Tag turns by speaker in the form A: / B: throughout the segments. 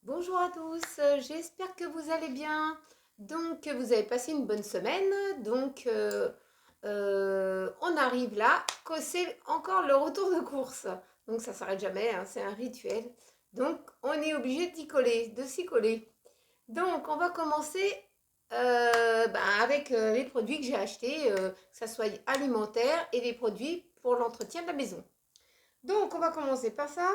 A: Bonjour à tous, j'espère que vous allez bien. Donc, vous avez passé une bonne semaine. Donc, on arrive là, que c'est encore le retour de course. Donc, ça s'arrête jamais, hein, c'est un rituel. Donc, on est obligé d'y coller, de s'y coller. Donc, on va commencer avec les produits que j'ai achetés, que ce soit alimentaires et les produits pour l'entretien de la maison. Donc, on va commencer par ça.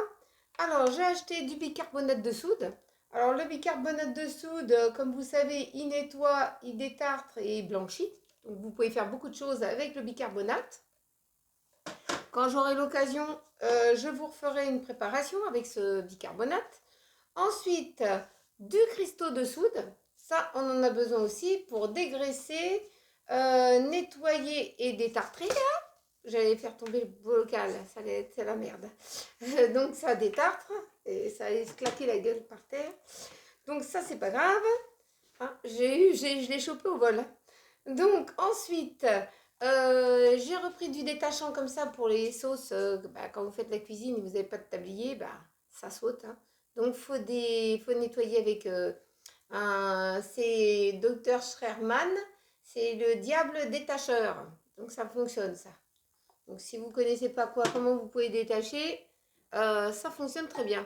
A: Alors, j'ai acheté du bicarbonate de soude. Alors, le bicarbonate de soude, comme vous savez, il nettoie, il détartre et il blanchit. Donc, vous pouvez faire beaucoup de choses avec le bicarbonate. Quand j'aurai l'occasion, je vous referai une préparation avec ce bicarbonate. Ensuite, du cristaux de soude. Ça, on en a besoin aussi pour dégraisser, nettoyer et détartrer. J'allais faire tomber le bocal, ça allait être la merde. Donc ça détartre et ça allait se claquer la gueule par terre. Donc ça, c'est pas grave. Hein, je l'ai chopé au vol. Donc ensuite, j'ai repris du détachant comme ça pour les sauces. Quand vous faites la cuisine et vous n'avez pas de tablier, ça saute. Hein. Donc faut nettoyer avec c'est Dr Scherman, c'est le diable détacheur. Donc ça fonctionne ça. Donc si vous ne connaissez pas comment vous pouvez détacher, ça fonctionne très bien.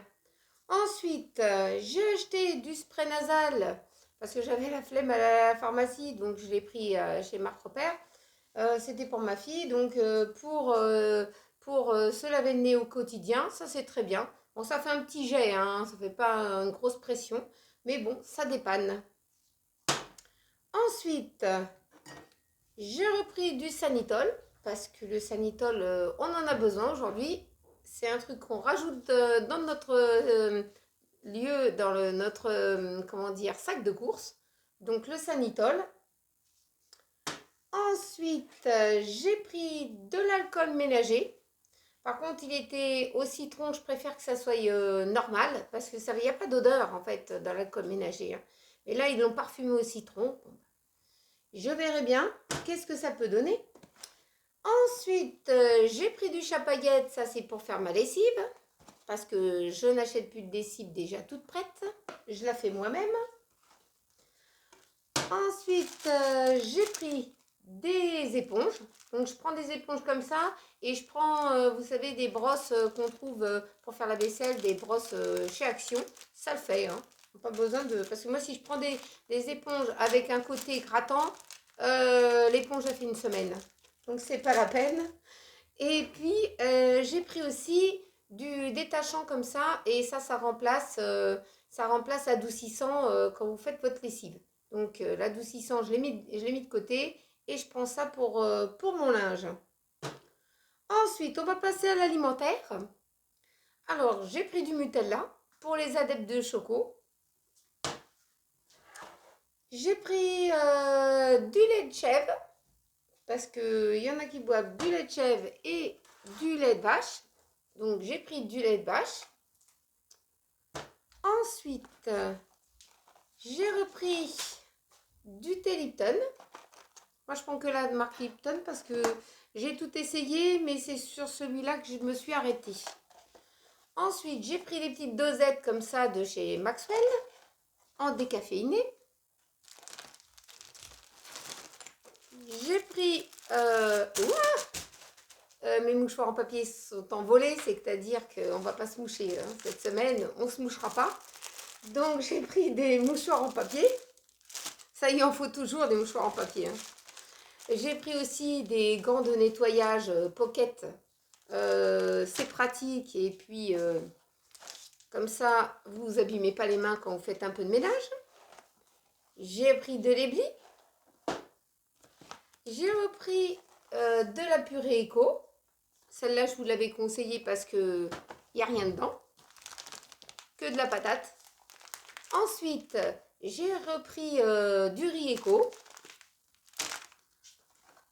A: Ensuite, j'ai acheté du spray nasal parce que j'avais la flemme à la pharmacie, donc je l'ai pris chez Marc Repère. C'était pour ma fille, donc pour se laver le nez au quotidien, ça c'est très bien. Bon, ça fait un petit jet, hein, ça fait pas une grosse pression, mais bon, ça dépanne. Ensuite, j'ai repris du Sanitol parce que le Sanitol, on en a besoin aujourd'hui. C'est un truc qu'on rajoute dans notre lieu, dans notre comment dire, sac de course. Donc le Sanitol. Ensuite, j'ai pris de l'alcool ménager. Par contre, il était au citron, je préfère que ça soit normal parce que ça, il n'y a pas d'odeur en fait dans l'alcool ménager. Hein. Mais là, ils l'ont parfumé au citron. Je verrai bien qu'est-ce que ça peut donner. Ensuite, j'ai pris du chapaillette, ça c'est pour faire ma lessive, parce que je n'achète plus de lessive déjà toute prête, je la fais moi-même. Ensuite, j'ai pris des éponges, donc je prends des éponges comme ça, et je prends, vous savez, des brosses qu'on trouve pour faire la vaisselle, des brosses chez Action, ça le fait, hein. Pas besoin de... Parce que moi, si je prends des éponges avec un côté grattant, l'éponge a fait une semaine. Donc, c'est pas la peine. Et puis, j'ai pris aussi du détachant comme ça. Et ça remplace l'adoucissant quand vous faites votre lessive. Donc, l'adoucissant, je l'ai mis de côté. Et je prends ça pour mon linge. Ensuite, on va passer à l'alimentaire. Alors, j'ai pris du Nutella pour les adeptes de choco. J'ai pris du lait de chèvre parce qu'il y en a qui boivent du lait de chèvre et du lait de vache. Donc j'ai pris du lait de vache. Ensuite, j'ai repris du thé Lipton. Moi je prends que la marque Lipton parce que j'ai tout essayé, mais c'est sur celui-là que je me suis arrêtée. Ensuite, j'ai pris des petites dosettes comme ça de chez Maxwell en décaféiné. J'ai pris mes mouchoirs en papier sont envolés, c'est-à-dire qu'on ne va pas se moucher hein. Cette semaine, on ne se mouchera pas. Donc j'ai pris des mouchoirs en papier. Ça, il en faut toujours des mouchoirs en papier. Hein. J'ai pris aussi des gants de nettoyage Pocket. C'est pratique et puis comme ça, vous abîmez pas les mains quand vous faites un peu de ménage. J'ai pris de l'éblis. J'ai repris de la purée éco. Celle-là, je vous l'avais conseillée parce qu'il n'y a rien dedans. Que de la patate. Ensuite, j'ai repris du riz éco.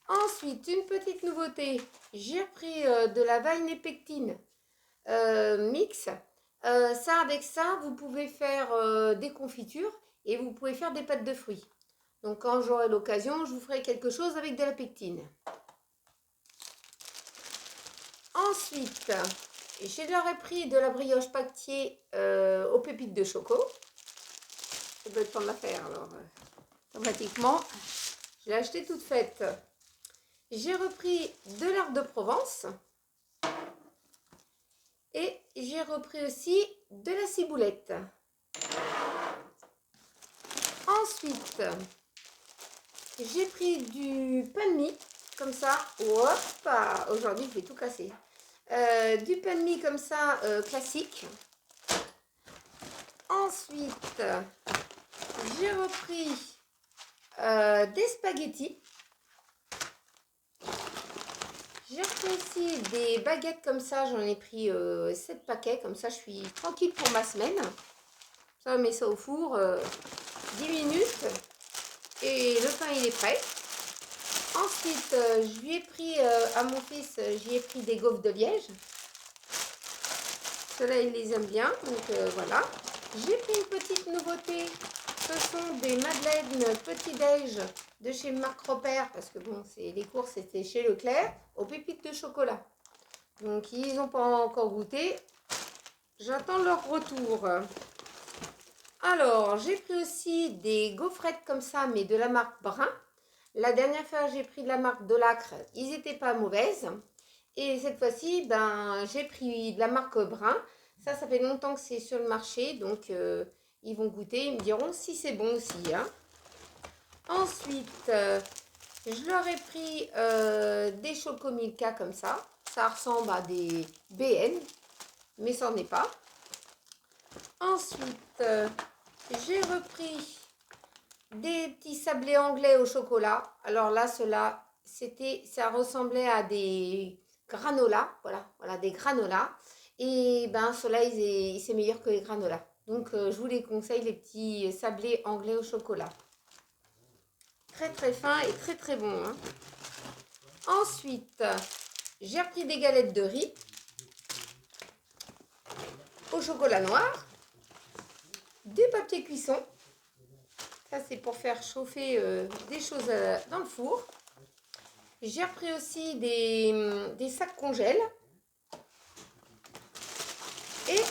A: Ensuite, une petite nouveauté. J'ai repris de la vanille pectine mix. Ça, avec ça, vous pouvez faire des confitures et vous pouvez faire des pâtes de fruits. Donc, quand j'aurai l'occasion, je vous ferai quelque chose avec de la pectine. Ensuite, Je leur ai pris de la brioche pâtier aux pépites de choco. Ça doit être temps de la faire alors. Automatiquement, je l'ai achetée toute faite. J'ai repris de l'herbe de Provence. Et j'ai repris aussi de la ciboulette. Ensuite, j'ai pris du pain de mie, comme ça. Hop, aujourd'hui, je vais tout casser. Du pain de mie comme ça, classique. Ensuite, j'ai repris des spaghettis. J'ai repris aussi des baguettes comme ça. J'en ai pris 7 paquets. Comme ça, je suis tranquille pour ma semaine. Ça, on met ça au four 10 minutes. Et le pain, il est prêt. Ensuite, je lui ai pris à mon fils, j'y ai pris des gaufres de liège. Ceux-là, il les aime bien. Donc voilà. J'ai pris une petite nouveauté. Ce sont des madeleines petit-déj de chez Marc Robert. Parce que bon, les courses, c'était chez Leclerc, aux pépites de chocolat. Donc, ils n'ont pas encore goûté. J'attends leur retour. Alors, j'ai pris aussi des gaufrettes comme ça, mais de la marque Brun. La dernière fois, j'ai pris de la marque de Lacre. Ils n'étaient pas mauvaises. Et cette fois-ci, ben, j'ai pris de la marque Brun. Ça fait longtemps que c'est sur le marché. Donc, ils vont goûter. Ils me diront si c'est bon aussi. Hein. Ensuite, je leur ai pris des Chocomilka comme ça. Ça ressemble à des BN, mais ça n'en est pas. Ensuite, j'ai repris des petits sablés anglais au chocolat. Alors là, ceux-là, ça ressemblait à des granolas. Voilà, des granolas. Et ben, ceux-là, c'est meilleur que les granolas. Donc, je vous les conseille, les petits sablés anglais au chocolat. Très, très fin et très, très bon. Hein. Ensuite, j'ai repris des galettes de riz au chocolat noir, du papier cuisson. Ça, c'est pour faire chauffer des choses dans le four. J'ai repris aussi des sacs congèles. Et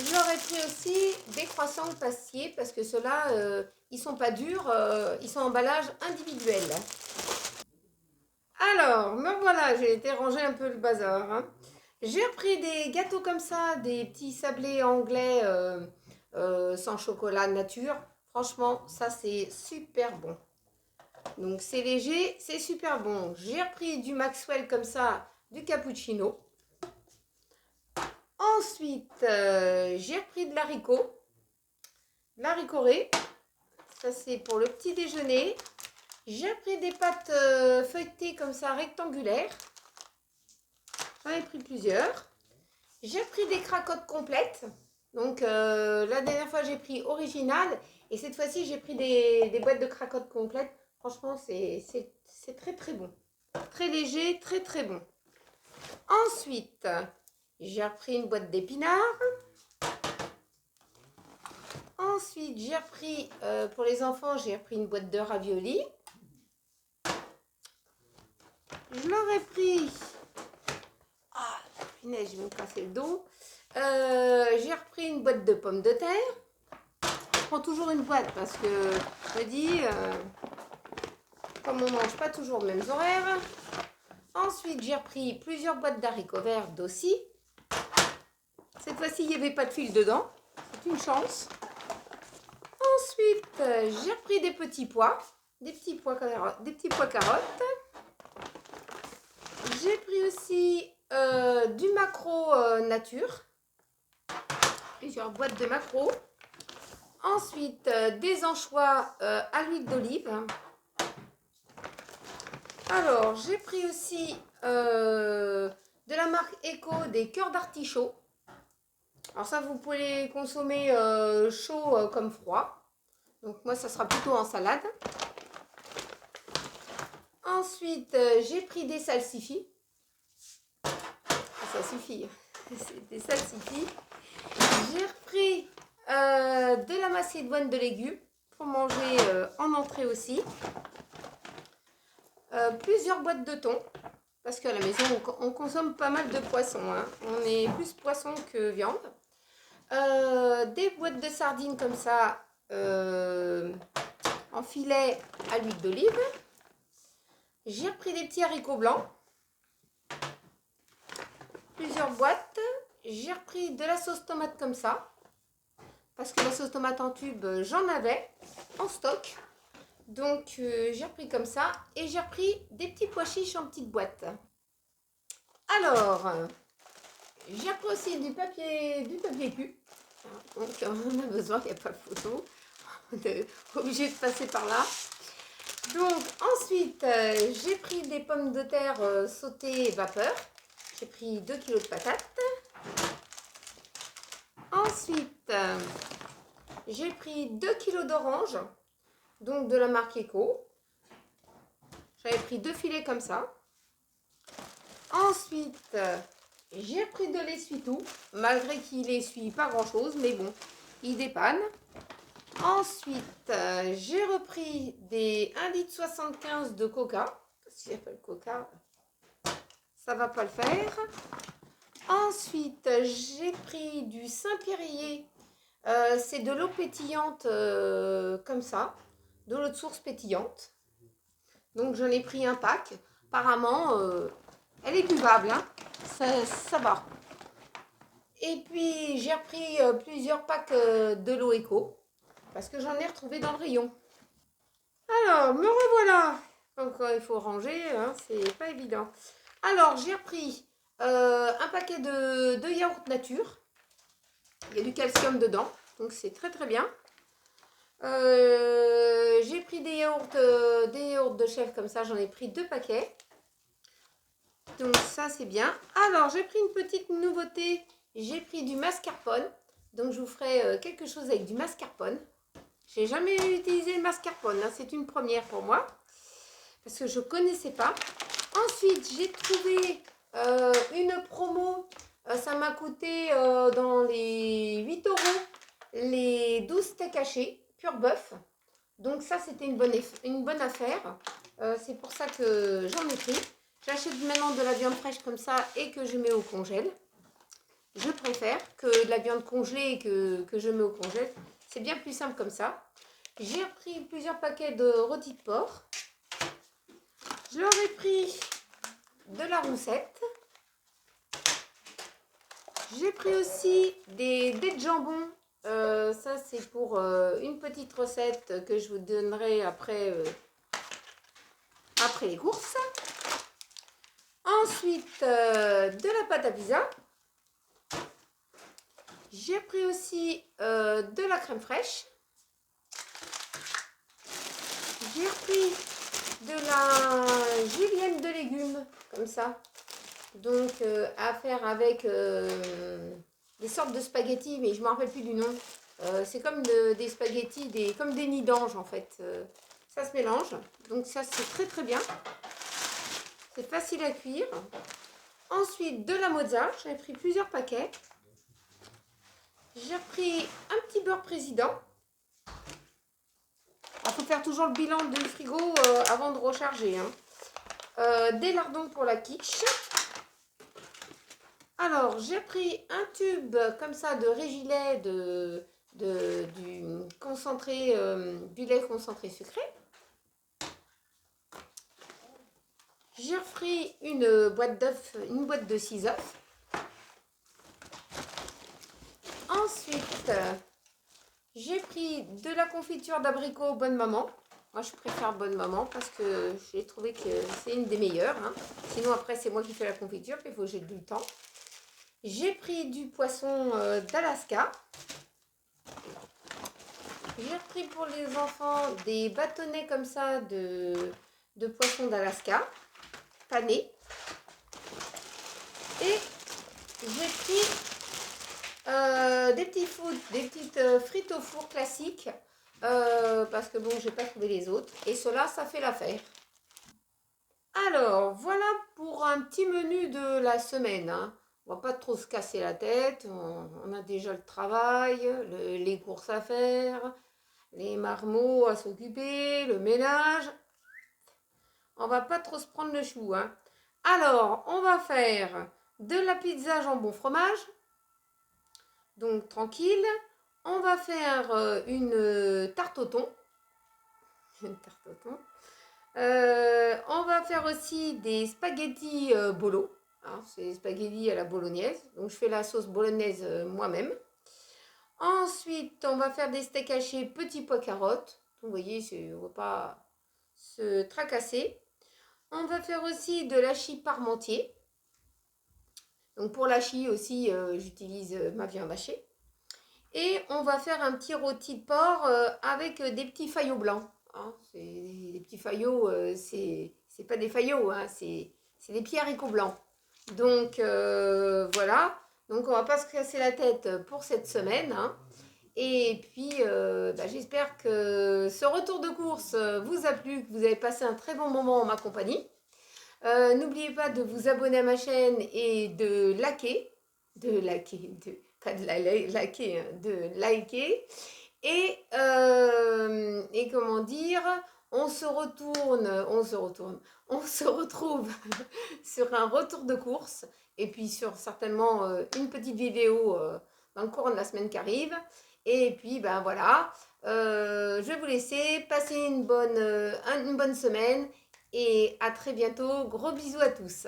A: je leur ai pris aussi des croissants au pastier parce que ceux-là, ils sont pas durs, ils sont en emballage individuel. Alors, me voilà, j'ai été ranger un peu le bazar. Hein. J'ai repris des gâteaux comme ça, des petits sablés anglais sans chocolat nature. Franchement, ça c'est super bon. Donc c'est léger, c'est super bon. J'ai repris du Maxwell comme ça, du cappuccino. Ensuite, j'ai repris de l'haricot. L'haricoté, ça c'est pour le petit déjeuner. J'ai pris des pâtes feuilletées comme ça, rectangulaires. J'en ai pris plusieurs. J'ai pris des cracottes complètes. Donc, la dernière fois, j'ai pris original. Et cette fois-ci, j'ai pris des boîtes de cracottes complètes. Franchement, c'est très, très bon. Très léger, très, très bon. Ensuite, j'ai repris une boîte d'épinards. Ensuite, j'ai repris, pour les enfants, j'ai repris une boîte de raviolis. Je leur ai pris... Ah, punaise, je vais me casser le dos. J'ai repris une boîte de pommes de terre. Je prends toujours une boîte parce que je me dis, comme on mange pas toujours aux mêmes horaires. Ensuite, j'ai repris plusieurs boîtes d'haricots verts d'aussi. Cette fois-ci, il n'y avait pas de fil dedans. C'est une chance. Ensuite, j'ai repris des petits pois. Des petits pois carottes. J'ai pris aussi du maquereau nature. Plusieurs boîtes de maquereau. Ensuite, des anchois à l'huile d'olive. Alors, j'ai pris aussi de la marque Eco des cœurs d'artichaut. Alors ça, vous pouvez les consommer chaud comme froid. Donc moi, ça sera plutôt en salade. Ensuite, j'ai pris des salsifis. Ça suffit, c'est des salsifis. J'ai repris de la macédoine de légumes pour manger en entrée aussi. Plusieurs boîtes de thon. parce qu'à la maison, on consomme pas mal de poissons, hein. On est plus poisson que viande. Des boîtes de sardines comme ça, en filet à l'huile d'olive. J'ai repris des petits haricots blancs, plusieurs boîtes. J'ai repris de la sauce tomate comme ça, parce que la sauce tomate en tube, j'en avais en stock. Donc j'ai repris comme ça et j'ai repris des petits pois chiches en petites boîtes. Alors, j'ai repris aussi du papier cul. Donc on a besoin, il n'y a pas de photo. On est obligé de passer par là. Donc ensuite, j'ai pris des pommes de terre sautées vapeur. J'ai pris 2 kg de patates. Ensuite, j'ai pris 2 kg d'oranges, donc de la marque Eco. J'avais pris 2 filets comme ça. Ensuite, j'ai pris de l'essuie-tout, malgré qu'il essuie pas grand chose, mais bon, il dépanne. Ensuite, j'ai repris des 1,75 litre de coca. Si j'appelle coca, ça va pas le faire. Ensuite, j'ai pris du Saint-Périllet. C'est de l'eau pétillante comme ça, de l'eau de source pétillante. Donc j'en ai pris un pack. Apparemment, elle est buvable, hein. Ça va. Et puis j'ai repris plusieurs packs de l'eau éco, parce que j'en ai retrouvé dans le rayon. Alors, me revoilà. Donc il faut ranger, hein, c'est pas évident. Alors j'ai repris un paquet de yaourt nature. Il y a du calcium dedans, donc c'est très très bien. J'ai pris des yaourts de chèvre comme ça, j'en ai pris 2 paquets. Donc ça c'est bien. Alors j'ai pris une petite nouveauté, j'ai pris du mascarpone. Donc je vous ferai quelque chose avec du mascarpone. J'ai jamais utilisé le mascarpone, hein, c'est une première pour moi, parce que je ne connaissais pas. Ensuite j'ai trouvé une promo, ça m'a coûté dans les 8 € les 12 steaks hachés, pur bœuf. Donc ça c'était une bonne affaire, c'est pour ça que j'en ai pris. J'achète maintenant de la viande fraîche comme ça et que je mets au congèle. Je préfère que de la viande congelée et que je mets au congèle. C'est bien plus simple comme ça. J'ai pris plusieurs paquets de rôti de porc. Je leur ai pris de la roussette. J'ai pris aussi des dés de jambon. Ça c'est pour une petite recette que je vous donnerai après les courses. Ensuite, de la pâte à pizza. J'ai pris aussi de la crème fraîche. J'ai repris de la julienne de légumes, comme ça. Donc, à faire avec des sortes de spaghettis, mais je ne me rappelle plus du nom. C'est comme des spaghettis, comme des nids d'ange, en fait. Ça se mélange. Donc, ça, c'est très, très bien. C'est facile à cuire. Ensuite, de la mozza. J'avais pris plusieurs paquets. J'ai pris un petit beurre président. Il faut faire toujours le bilan du frigo avant de recharger, hein. Des lardons pour la quiche. Alors, j'ai pris un tube comme ça de Régilet du concentré, du lait concentré sucré. J'ai repris une boîte de 6 œufs. Ensuite, j'ai pris de la confiture d'abricot Bonne Maman. Moi, je préfère Bonne Maman parce que j'ai trouvé que c'est une des meilleures, hein. Sinon, après, c'est moi qui fais la confiture, puis il faut que j'ai du temps. J'ai pris du poisson d'Alaska. J'ai repris pour les enfants des bâtonnets comme ça de poisson d'Alaska, panés. Et j'ai pris des petites frites au four classiques. Parce que bon, j'ai pas trouvé les autres. Et cela, ça fait l'affaire. Alors, voilà pour un petit menu de la semaine, hein. On va pas trop se casser la tête. On a déjà le travail, les courses à faire, les marmots à s'occuper, le ménage. On va pas trop se prendre le chou, hein. Alors, on va faire de la pizza jambon fromage. Donc, tranquille. On va faire une tarte au thon. Une tarte au thon. On va faire aussi des spaghettis bolo. Hein, c'est des spaghettis à la bolognaise. Donc, je fais la sauce bolognaise moi-même. Ensuite, on va faire des steaks hachés petits pois carottes. Vous voyez, on ne va pas se tracasser. On va faire aussi de l'hachis parmentier. Donc pour l'hachis aussi, j'utilise ma viande hachée. Et on va faire un petit rôti de porc avec des petits faillots blancs. Hein, des petits faillots, c'est pas des faillots, hein, c'est des petits haricots blancs. Donc voilà. Donc on va pas se casser la tête pour cette semaine. Hein. Et puis j'espère que ce retour de course vous a plu, que vous avez passé un très bon moment en ma compagnie. N'oubliez pas de vous abonner à ma chaîne et de liker, pas de liker, hein, de liker. Et comment dire, on se retrouve sur un retour de course et puis sur certainement une petite vidéo dans le courant de la semaine qui arrive. Et puis ben voilà, je vais vous laisser passer une bonne semaine et à très bientôt. Gros bisous à tous.